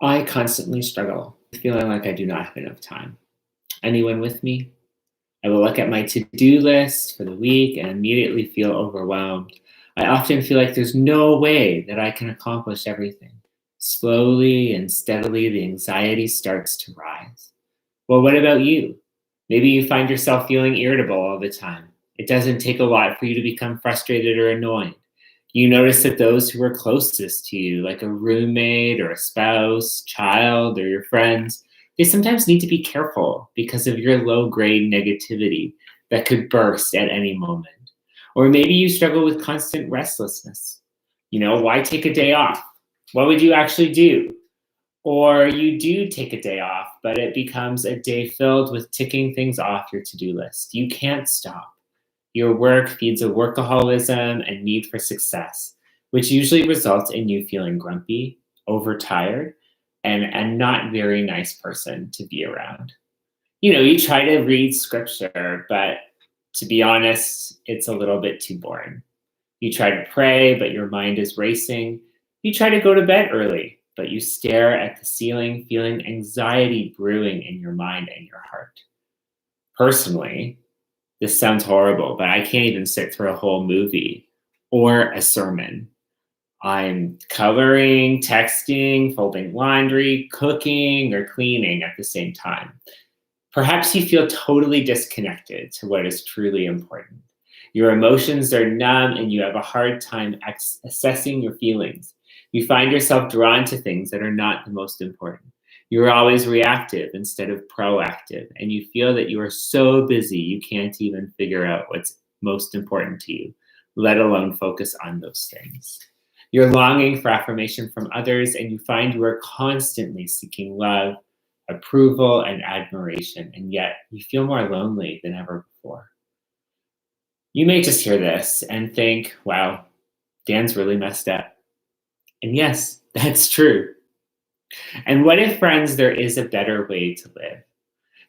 I constantly struggle with feeling like I do not have enough time. Anyone with me? I will look at my to-do list for the week and immediately feel overwhelmed. I often feel like there's no way that I can accomplish everything. Slowly and steadily, the anxiety starts to rise. Well, what about you? Maybe you find yourself feeling irritable all the time. It doesn't take a lot for you to become frustrated or annoyed. You notice that those who are closest to you, like a roommate or a spouse, child, or your friends, they sometimes need to be careful because of your low grade negativity that could burst at any moment. Or maybe you struggle with constant restlessness. Why take a day off? What would you actually do? Or you do take a day off, but it becomes a day filled with ticking things off your to do list. You can't stop. Your work feeds a workaholism and need for success, which usually results in you feeling grumpy, overtired, and a not very nice person to be around. You try to read scripture, but to be honest, it's a little bit too boring. You try to pray, but your mind is racing. You try to go to bed early, but you stare at the ceiling, feeling anxiety brewing in your mind and your heart. Personally, this sounds horrible, but I can't even sit through a whole movie or a sermon. I'm coloring, texting, folding laundry, cooking, or cleaning at the same time. Perhaps you feel totally disconnected to what is truly important. Your emotions are numb and you have a hard time assessing your feelings. You find yourself drawn to things that are not the most important. You're always reactive instead of proactive, and you feel that you are so busy you can't even figure out what's most important to you, let alone focus on those things. You're longing for affirmation from others, and you find you are constantly seeking love, approval, and admiration, and yet you feel more lonely than ever before. You may just hear this and think, wow, Dan's really messed up. And yes, that's true. And what if, friends, there is a better way to live?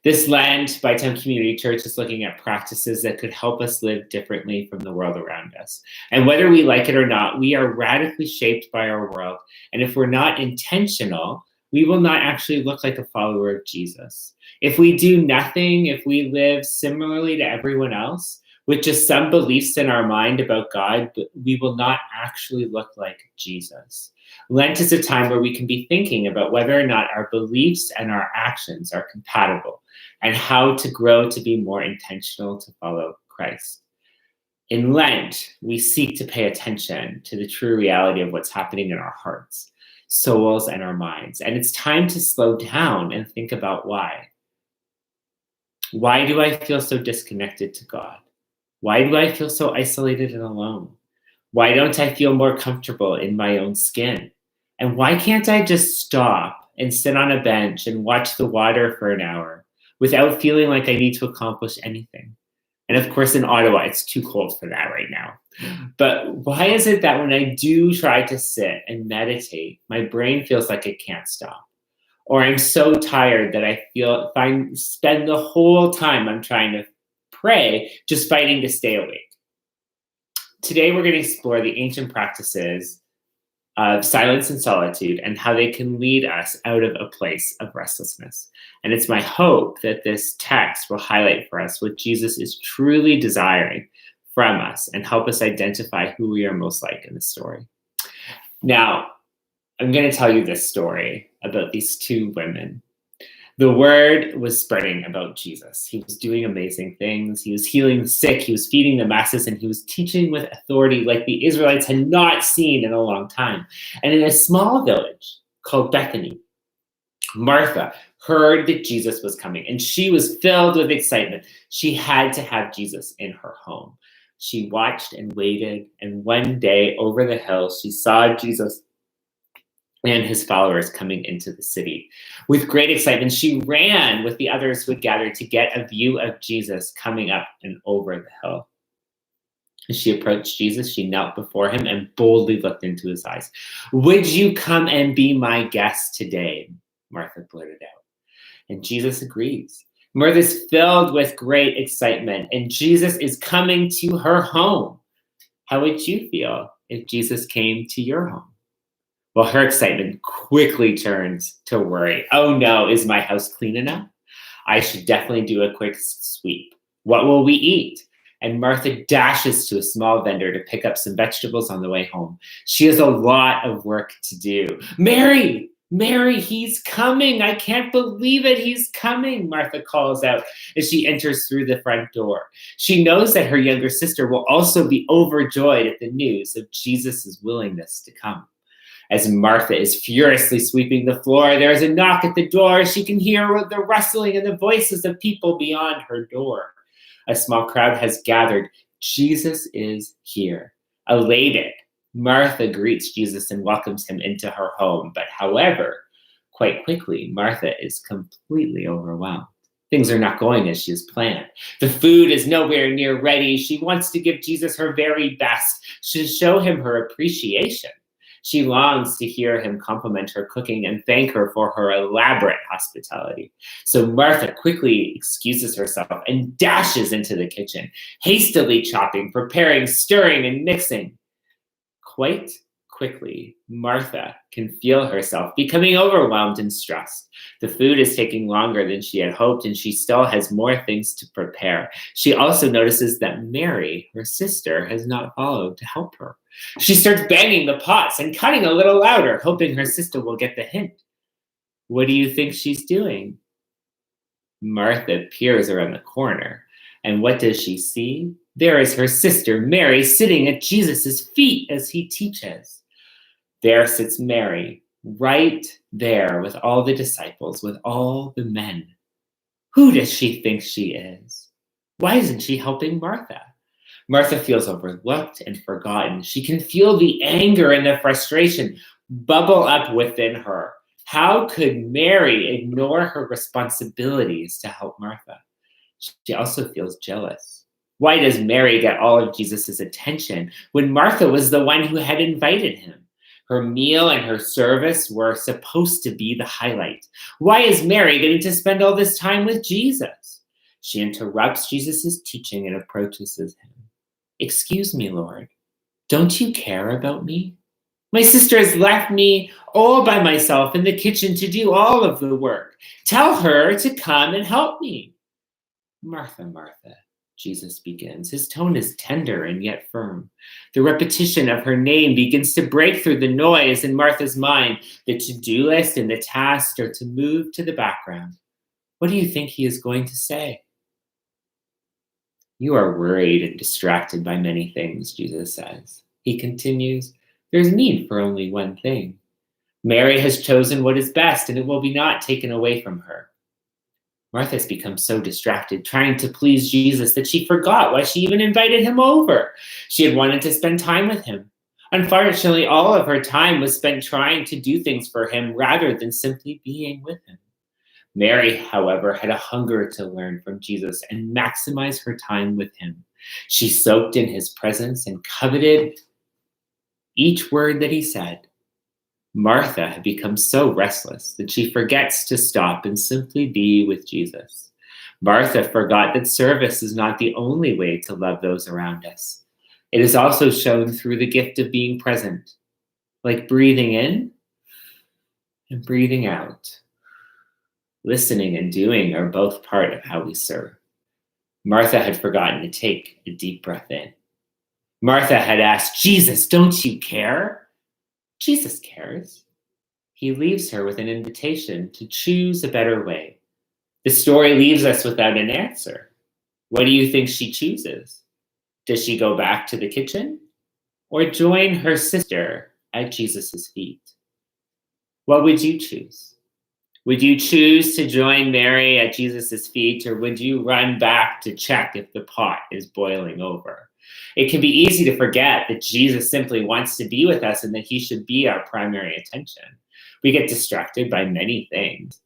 This Lent, Bytown Community Church is looking at practices that could help us live differently from the world around us. And whether we like it or not, we are radically shaped by our world. And if we're not intentional, we will not actually look like a follower of Jesus. If we do nothing, if we live similarly to everyone else, with just some beliefs in our mind about God, but we will not actually look like Jesus. Lent is a time where we can be thinking about whether or not our beliefs and our actions are compatible and how to grow to be more intentional to follow Christ. In Lent, we seek to pay attention to the true reality of what's happening in our hearts, souls, and our minds. And it's time to slow down and think about why. Why do I feel so disconnected to God? Why do I feel so isolated and alone? Why don't I feel more comfortable in my own skin? And why can't I just stop and sit on a bench and watch the water for an hour without feeling like I need to accomplish anything? And of course, in Ottawa, it's too cold for that right now. But why is it that when I do try to sit and meditate, my brain feels like it can't stop? Or I'm so tired that I spend the whole time I'm trying to pray, just fighting to stay awake. Today, we're going to explore the ancient practices of silence and solitude and how they can lead us out of a place of restlessness. And it's my hope that this text will highlight for us what Jesus is truly desiring from us and help us identify who we are most like in the story. Now, I'm going to tell you this story about these two women. The word was spreading about Jesus. He was doing amazing things. He was healing the sick. He was feeding the masses, and he was teaching with authority like the Israelites had not seen in a long time. And in a small village called Bethany, Martha heard that Jesus was coming, and she was filled with excitement. She had to have Jesus in her home. She watched and waited, and one day over the hill, she saw Jesus and his followers coming into the city. With great excitement, she ran with the others who had gathered to get a view of Jesus coming up and over the hill. As she approached Jesus, she knelt before him and boldly looked into his eyes. "Would you come and be my guest today?" Martha blurted out. And Jesus agrees. Martha's filled with great excitement, and Jesus is coming to her home. How would you feel if Jesus came to your home? Well, her excitement quickly turns to worry. Oh no, is my house clean enough? I should definitely do a quick sweep. What will we eat? And Martha dashes to a small vendor to pick up some vegetables on the way home. She has a lot of work to do. Mary, Mary, he's coming. I can't believe it. He's coming, Martha calls out as she enters through the front door. She knows that her younger sister will also be overjoyed at the news of Jesus' willingness to come. As Martha is furiously sweeping the floor, there is a knock at the door. She can hear the rustling and the voices of people beyond her door. A small crowd has gathered. Jesus is here. Elated, Martha greets Jesus and welcomes him into her home. But however, quite quickly, Martha is completely overwhelmed. Things are not going as she has planned. The food is nowhere near ready. She wants to give Jesus her very best to show him her appreciation. She longs to hear him compliment her cooking and thank her for her elaborate hospitality. So Martha quickly excuses herself and dashes into the kitchen, hastily chopping, preparing, stirring, and mixing. Quite quickly, Martha can feel herself becoming overwhelmed and stressed. The food is taking longer than she had hoped, and she still has more things to prepare. She also notices that Mary, her sister, has not followed to help her. She starts banging the pots and cutting a little louder, hoping her sister will get the hint. What do you think she's doing? Martha peers around the corner, and what does she see? There is her sister, Mary, sitting at Jesus' feet as he teaches. There sits Mary, right there with all the disciples, with all the men. Who does she think she is? Why isn't she helping Martha? Martha feels overlooked and forgotten. She can feel the anger and the frustration bubble up within her. How could Mary ignore her responsibilities to help Martha? She also feels jealous. Why does Mary get all of Jesus' attention when Martha was the one who had invited him? Her meal and her service were supposed to be the highlight. Why is Mary getting to spend all this time with Jesus? She interrupts Jesus' teaching and approaches him. Excuse me, Lord, don't you care about me? My sister has left me all by myself in the kitchen to do all of the work. Tell her to come and help me. Martha, Martha, Jesus begins. His tone is tender and yet firm. The repetition of her name begins to break through the noise in Martha's mind. The to-do list and the tasks are to move to the background. What do you think he is going to say? You are worried and distracted by many things, Jesus says. He continues, there's need for only one thing. Mary has chosen what is best, and it will be not taken away from her. Martha has become so distracted trying to please Jesus that she forgot why she even invited him over. She had wanted to spend time with him. Unfortunately, all of her time was spent trying to do things for him rather than simply being with him. Mary, however, had a hunger to learn from Jesus and maximize her time with him. She soaked in his presence and coveted each word that he said. Martha had become so restless that she forgets to stop and simply be with Jesus. Martha forgot that service is not the only way to love those around us. It is also shown through the gift of being present, like breathing in and breathing out. Listening and doing are both part of how we serve. Martha had forgotten to take a deep breath in. Martha had asked, Jesus, don't you care? Jesus cares. He leaves her with an invitation to choose a better way. The story leaves us without an answer. What do you think she chooses? Does she go back to the kitchen or join her sister at Jesus' feet? What would you choose? Would you choose to join Mary at Jesus' feet, or would you run back to check if the pot is boiling over? It can be easy to forget that Jesus simply wants to be with us and that he should be our primary attention. We get distracted by many things.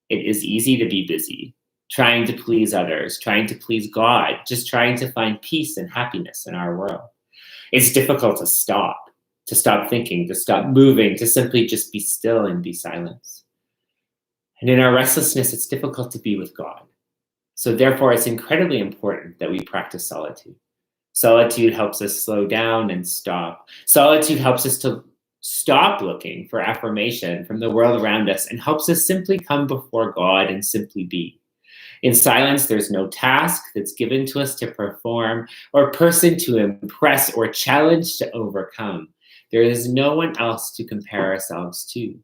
It is easy to be busy, trying to please others, trying to please God, just trying to find peace and happiness in our world. It's difficult to stop thinking, to stop moving, to simply just be still and be silent. And in our restlessness, it's difficult to be with God. So therefore, it's incredibly important that we practice solitude. Solitude helps us slow down and stop. Solitude helps us to stop looking for affirmation from the world around us and helps us simply come before God and simply be. In silence, there's no task that's given to us to perform or person to impress or challenge to overcome. There is no one else to compare ourselves to.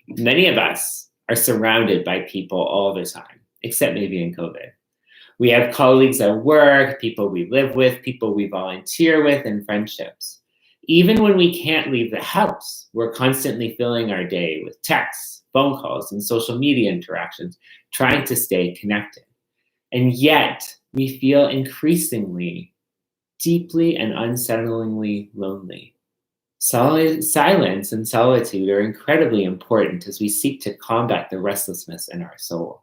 Many of us are surrounded by people all the time, except maybe in COVID. We have colleagues at work, people we live with, people we volunteer with, and friendships. Even when we can't leave the house, we're constantly filling our day with texts, phone calls, and social media interactions, trying to stay connected. And yet, we feel increasingly, deeply, and unsettlingly lonely. Silence and solitude are incredibly important as we seek to combat the restlessness in our soul.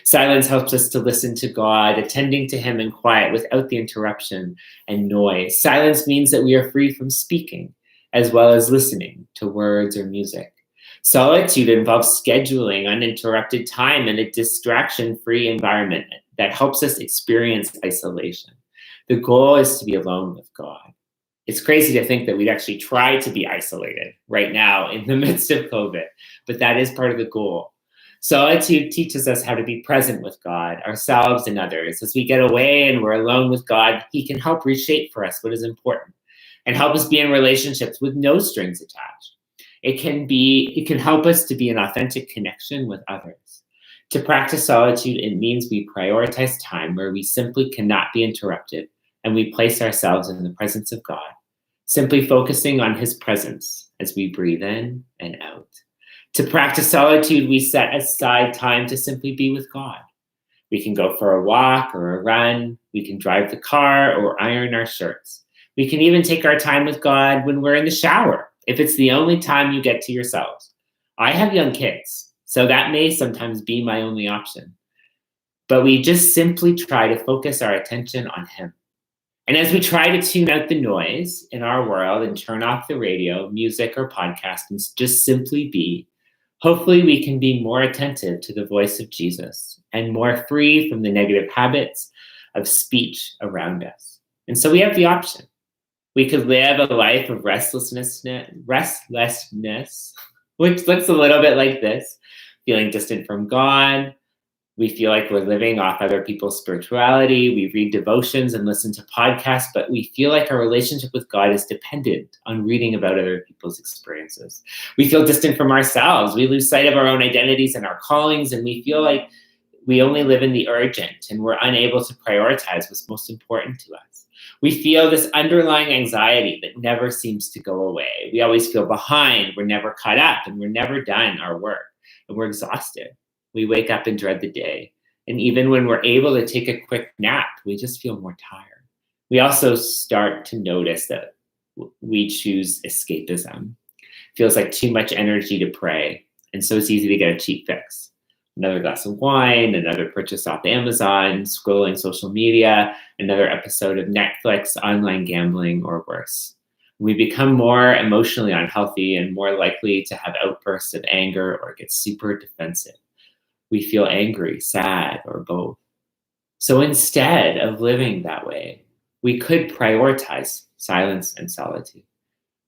Silence helps us to listen to God, attending to Him in quiet without the interruption and noise. Silence means that we are free from speaking, as well as listening to words or music. Solitude involves scheduling uninterrupted time in a distraction-free environment that helps us experience isolation. The goal is to be alone with God. It's crazy to think that we'd actually try to be isolated right now in the midst of COVID, but that is part of the goal. Solitude teaches us how to be present with God, ourselves, and others. As we get away and we're alone with God, He can help reshape for us what is important and help us be in relationships with no strings attached. It can help us to be in authentic connection with others. To practice solitude, it means we prioritize time where we simply cannot be interrupted and we place ourselves in the presence of God, simply focusing on His presence as we breathe in and out. To practice solitude, we set aside time to simply be with God. We can go for a walk or a run. We can drive the car or iron our shirts. We can even take our time with God when we're in the shower, if it's the only time you get to yourselves. I have young kids, so that may sometimes be my only option. But we just simply try to focus our attention on Him. And as we try to tune out the noise in our world and turn off the radio, music, or podcast and just simply be, hopefully we can be more attentive to the voice of Jesus and more free from the negative habits of speech around us. And so we have the option. We could live a life of restlessness, which looks a little bit like this, feeling distant from God. We feel like we're living off other people's spirituality. We read devotions and listen to podcasts, but we feel like our relationship with God is dependent on reading about other people's experiences. We feel distant from ourselves. We lose sight of our own identities and our callings, and we feel like we only live in the urgent and we're unable to prioritize what's most important to us. We feel this underlying anxiety that never seems to go away. We always feel behind, we're never caught up, and we're never done our work, and we're exhausted. We wake up and dread the day. And even when we're able to take a quick nap, we just feel more tired. We also start to notice that we choose escapism. It feels like too much energy to pray. And so it's easy to get a cheap fix. Another glass of wine, another purchase off Amazon, scrolling social media, another episode of Netflix, online gambling, or worse. We become more emotionally unhealthy and more likely to have outbursts of anger or get super defensive. We feel angry, sad, or both. So instead of living that way, we could prioritize silence and solitude.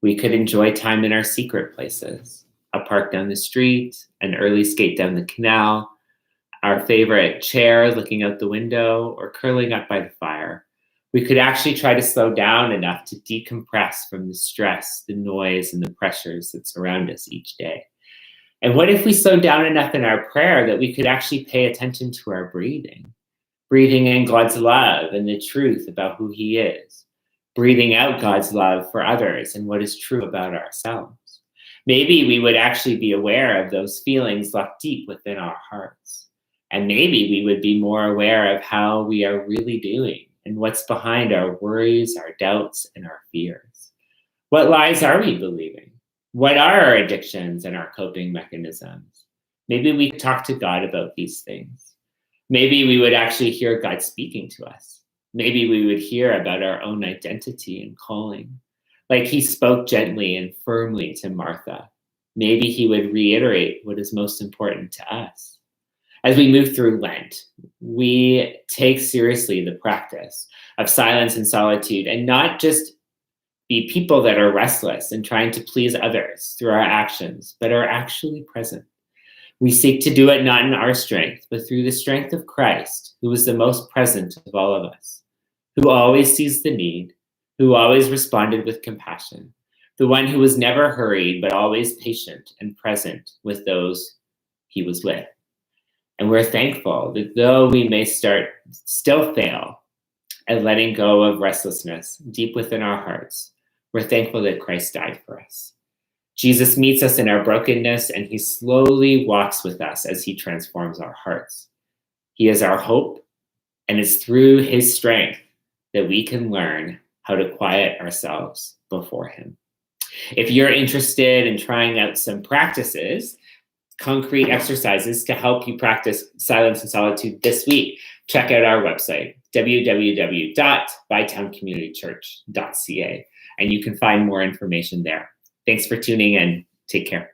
We could enjoy time in our secret places, a park down the street, an early skate down the canal, our favorite chair looking out the window, or curling up by the fire. We could actually try to slow down enough to decompress from the stress, the noise, and the pressures that surround us each day. And what if we slowed down enough in our prayer that we could actually pay attention to our breathing in God's love and the truth about who He is, breathing out God's love for others and what is true about ourselves. Maybe we would actually be aware of those feelings locked deep within our hearts. And maybe we would be more aware of how we are really doing and what's behind our worries, our doubts, and our fears. What lies are we believing? What are our addictions and our coping mechanisms? Maybe we could talk to God about these things. Maybe we would actually hear God speaking to us. Maybe we would hear about our own identity and calling, like He spoke gently and firmly to Martha. Maybe He would reiterate what is most important to us. As we move through Lent, we take seriously the practice of silence and solitude, and not just be people that are restless and trying to please others through our actions, but are actually present. We seek to do it not in our strength, but through the strength of Christ, who is the most present of all of us, who always sees the need, who always responded with compassion, the one who was never hurried, but always patient and present with those he was with. And we're thankful that though we may still fail at letting go of restlessness deep within our hearts, we're thankful that Christ died for us. Jesus meets us in our brokenness, and he slowly walks with us as he transforms our hearts. He is our hope, and it's through his strength that we can learn how to quiet ourselves before him. If you're interested in trying out some practices, concrete exercises to help you practice silence and solitude this week, check out our website, www.bytowncommunitychurch.ca, and you can find more information there. Thanks for tuning in. Take care.